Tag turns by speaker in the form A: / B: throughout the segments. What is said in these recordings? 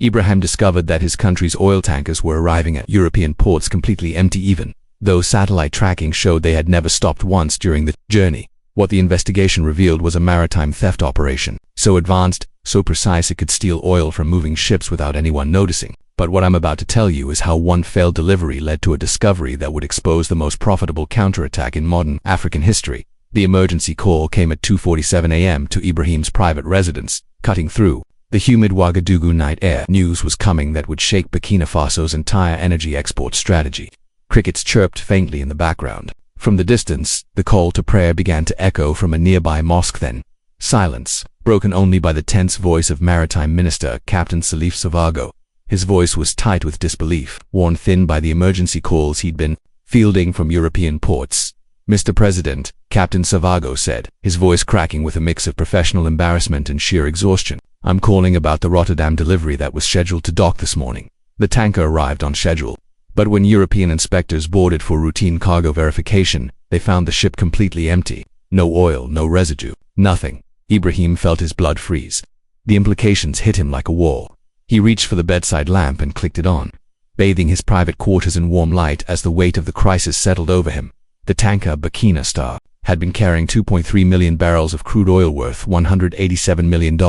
A: Ibrahim discovered that his country's oil tankers were arriving at European ports completely empty, even though satellite tracking showed they had never stopped once during the journey. What the investigation revealed was a maritime theft operation, so advanced, so precise it could steal oil from moving ships without anyone noticing. But what I'm about to tell you is how one failed delivery led to a discovery that would expose the most profitable counterattack in modern African history. The emergency call came at 2:47 a.m. to Ibrahim's private residence. Cutting through the humid Ouagadougou night air, news was coming that would shake Burkina Faso's entire energy export strategy. Crickets chirped faintly in the background. From the distance, the call to prayer began to echo from a nearby mosque. Then silence, broken only by the tense voice of Maritime Minister Captain Salif Savago. His voice was tight with disbelief, worn thin by the emergency calls he'd been fielding from European ports. "Mr. President," Captain Savago said, his voice cracking with a mix of professional embarrassment and sheer exhaustion, "I'm calling about the Rotterdam delivery that was scheduled to dock this morning. The tanker arrived on schedule, but when European inspectors boarded for routine cargo verification, they found the ship completely empty. No oil, no residue, nothing." Ibrahim felt his blood freeze. The implications hit him like a wall. He reached for the bedside lamp and clicked it on, bathing his private quarters in warm light as the weight of the crisis settled over him. The tanker Burkina Star had been carrying 2.3 million barrels of crude oil worth $187 million,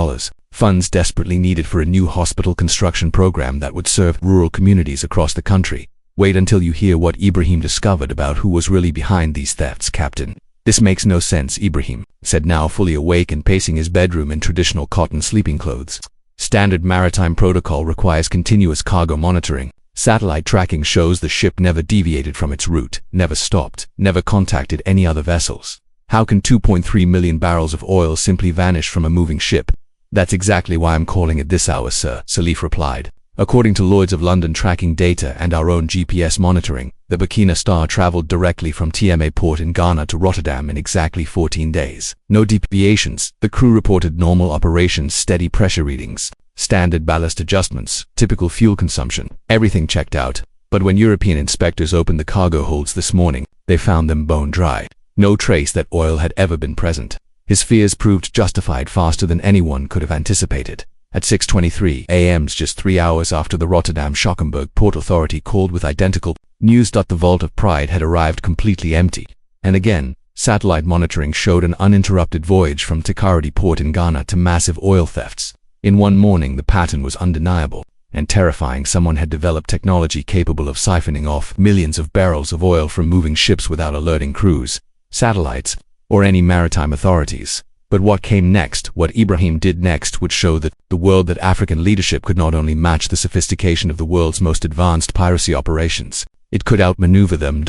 A: funds desperately needed for a new hospital construction program that would serve rural communities across the country. "Wait until you hear what Ibrahim discovered about who was really behind these thefts, Captain. This makes no sense," Ibrahim said, now fully awake and pacing his bedroom in traditional cotton sleeping clothes. "Standard maritime protocol requires continuous cargo monitoring. Satellite tracking shows the ship never deviated from its route, never stopped, never contacted any other vessels. How can 2.3 million barrels of oil simply vanish from a moving ship?" "That's exactly why I'm calling at this hour, sir," Salif replied. "According to Lloyd's of London tracking data and our own GPS monitoring, the Burkina Star traveled directly from TMA port in Ghana to Rotterdam in exactly 14 days. No deviations. The crew reported normal operations, steady pressure readings, standard ballast adjustments, typical fuel consumption. Everything checked out. But when European inspectors opened the cargo holds this morning, they found them bone dry. No trace that oil had ever been present." His fears proved justified faster than anyone could have anticipated. At 6:23 a.m., just 3 hours after the Rotterdam Schokkenburg Port Authority called with identical news, the Vault of Pride had arrived completely empty. And again, satellite monitoring showed an uninterrupted voyage from Tikariti port in Ghana to massive oil thefts. In one morning, the pattern was undeniable and terrifying. Someone had developed technology capable of siphoning off millions of barrels of oil from moving ships without alerting crews, satellites, or any maritime authorities. But what came next, what Ibrahim did next, would show the world that African leadership could not only match the sophistication of the world's most advanced piracy operations, it could outmaneuver them,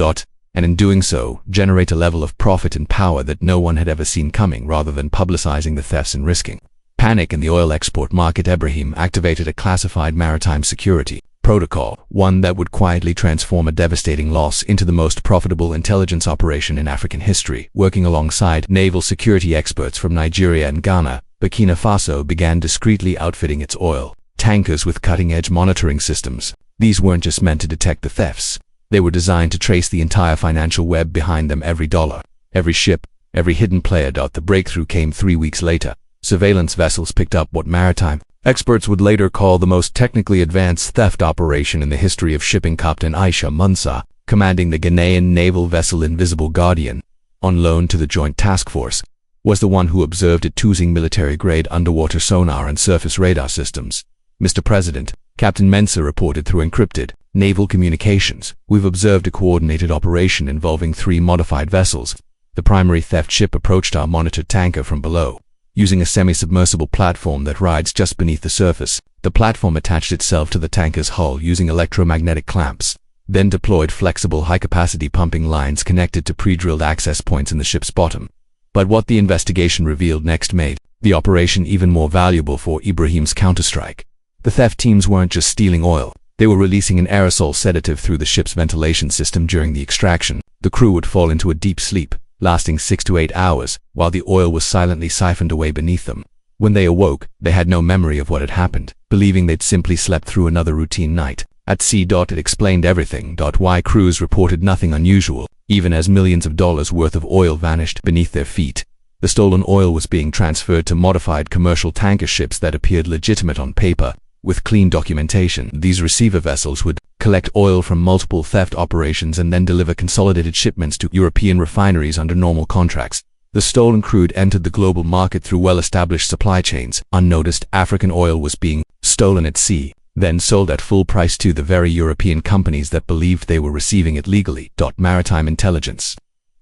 A: and in doing so, generate a level of profit and power that no one had ever seen coming. Rather than publicizing the thefts and risking panic in the oil export market, Ibrahim activated a classified maritime security protocol, one that would quietly transform a devastating loss into the most profitable intelligence operation in African history. Working alongside naval security experts from Nigeria and Ghana, Burkina Faso began discreetly outfitting its oil tankers with cutting-edge monitoring systems. These weren't just meant to detect the thefts. They were designed to trace the entire financial web behind them, every dollar, every ship, every hidden player. The breakthrough came 3 weeks later. Surveillance vessels picked up what maritime experts would later call the most technically advanced theft operation in the history of shipping. Captain Aisha Munsa, commanding the Ghanaian naval vessel Invisible Guardian, on loan to the Joint Task Force, was the one who observed it using military-grade underwater sonar and surface radar systems. "Mr. President," Captain Mensah reported through encrypted naval communications, "we've observed a coordinated operation involving 3 modified vessels. The primary theft ship approached our monitored tanker from below, using a semi-submersible platform that rides just beneath the surface. The platform attached itself to the tanker's hull using electromagnetic clamps, then deployed flexible high-capacity pumping lines connected to pre-drilled access points in the ship's bottom." But what the investigation revealed next made the operation even more valuable for Ibrahim's counterstrike. The theft teams weren't just stealing oil. They were releasing an aerosol sedative through the ship's ventilation system during the extraction. The crew would fall into a deep sleep, lasting 6 to 8 hours, while the oil was silently siphoned away beneath them. When they awoke, they had no memory of what had happened, believing they'd simply slept through another routine night. At sea. It explained everything. Why crews reported nothing unusual, even as millions of dollars worth of oil vanished beneath their feet. The stolen oil was being transferred to modified commercial tanker ships that appeared legitimate on paper, With clean documentation, these receiver vessels would collect oil from multiple theft operations and then deliver consolidated shipments to European refineries under normal contracts. The stolen crude entered the global market through well-established supply chains. Unnoticed, African oil was being stolen at sea, then sold at full price to the very European companies that believed they were receiving it legally. Maritime intelligence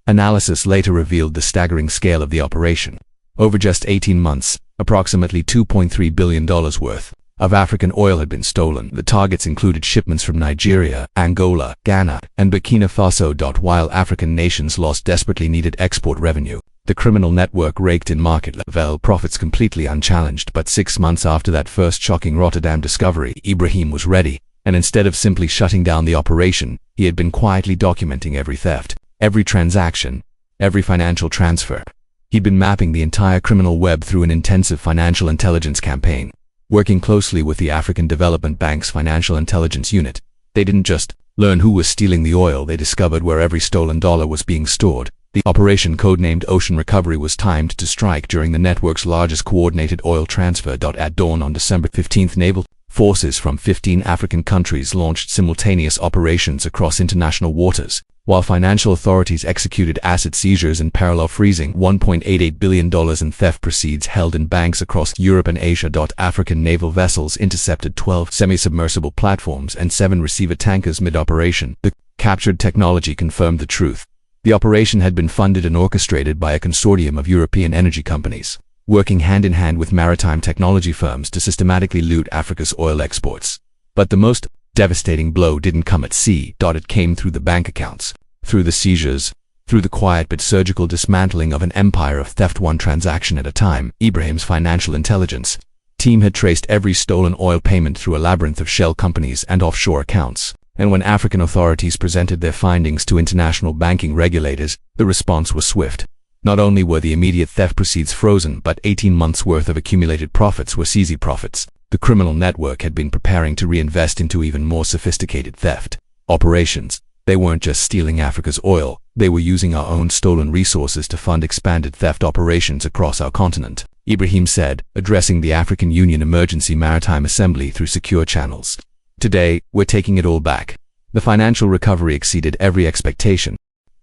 A: analysis later revealed the staggering scale of the operation. Over just 18 months, approximately $2.3 billion worth of African oil had been stolen. The targets included shipments from Nigeria, Angola, Ghana, and Burkina Faso. While African nations lost desperately needed export revenue, the criminal network raked in market level profits completely unchallenged. But 6 months after that first shocking Rotterdam discovery, Ibrahim was ready, and instead of simply shutting down the operation, he had been quietly documenting every theft, every transaction, every financial transfer. He'd been mapping the entire criminal web through an intensive financial intelligence campaign. Working closely with the African Development Bank's Financial Intelligence Unit, they didn't just learn who was stealing the oil, they discovered where every stolen dollar was being stored. The operation, codenamed Ocean Recovery, was timed to strike during the network's largest coordinated oil transfer. At dawn on December 15th, naval forces from 15 African countries launched simultaneous operations across international waters, while financial authorities executed asset seizures in parallel, freezing $1.88 billion in theft proceeds held in banks across Europe and Asia. African naval vessels intercepted 12 semi-submersible platforms and 7 receiver tankers mid-operation. The captured technology confirmed the truth. The operation had been funded and orchestrated by a consortium of European energy companies, working hand-in-hand with maritime technology firms to systematically loot Africa's oil exports. But the most devastating blow didn't come at sea. It came through the bank accounts, through the seizures, through the quiet but surgical dismantling of an empire of theft, one transaction at a time. Ibrahim's financial intelligence team had traced every stolen oil payment through a labyrinth of shell companies and offshore accounts. And when African authorities presented their findings to international banking regulators, the response was swift. Not only were the immediate theft proceeds frozen, but 18 months' worth of accumulated profits were seized. Profits. The criminal network had been preparing to reinvest into even more sophisticated theft operations. They weren't just stealing Africa's oil, they were using our own stolen resources to fund expanded theft operations across our continent, Ibrahim said, addressing the African Union Emergency Maritime Assembly through secure channels. Today, we're taking it all back. The financial recovery exceeded every expectation.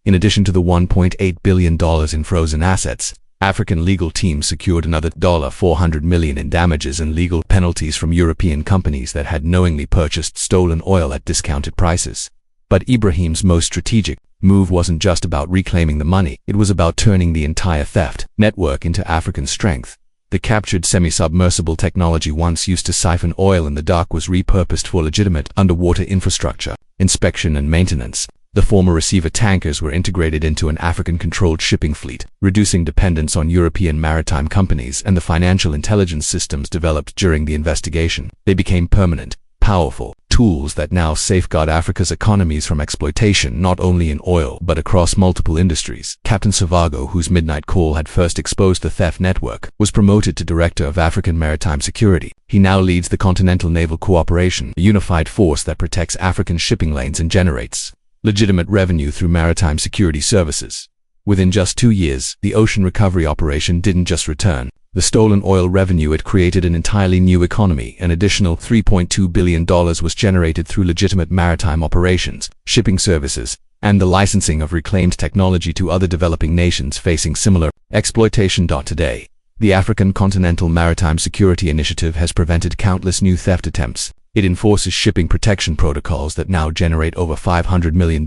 A: In addition to the $1.8 billion in frozen assets, African legal teams secured another $400 million in damages and legal penalties from European companies that had knowingly purchased stolen oil at discounted prices. But Ibrahim's most strategic move wasn't just about reclaiming the money, it was about turning the entire theft network into African strength. The captured semi-submersible technology once used to siphon oil in the dark was repurposed for legitimate underwater infrastructure, inspection and maintenance. The former receiver tankers were integrated into an African-controlled shipping fleet, reducing dependence on European maritime companies and the financial intelligence systems developed during the investigation. They became permanent, powerful tools that now safeguard Africa's economies from exploitation not only in oil but across multiple industries. Captain Savago, whose midnight call had first exposed the theft network, was promoted to Director of African Maritime Security. He now leads the Continental Naval Cooperation, a unified force that protects African shipping lanes and generates legitimate revenue through maritime security services. Within just 2 years, the Ocean Recovery Operation didn't just return the stolen oil revenue, it created an entirely new economy. An additional $3.2 billion was generated through legitimate maritime operations, shipping services, and the licensing of reclaimed technology to other developing nations facing similar exploitation. Today, the African Continental Maritime Security Initiative has prevented countless new theft attempts. It enforces shipping protection protocols that now generate over $500 million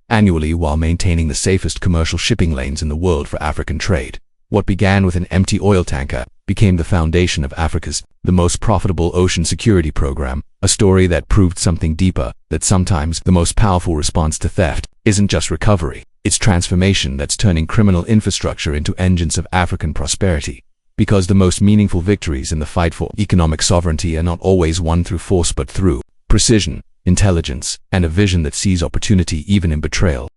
A: annually while maintaining the safest commercial shipping lanes in the world for African trade. What began with an empty oil tanker became the foundation of Africa's the most profitable ocean security program, a story that proved something deeper, that sometimes the most powerful response to theft isn't just recovery, it's transformation that's turning criminal infrastructure into engines of African prosperity. Because the most meaningful victories in the fight for economic sovereignty are not always won through force but through precision, intelligence, and a vision that sees opportunity even in betrayal.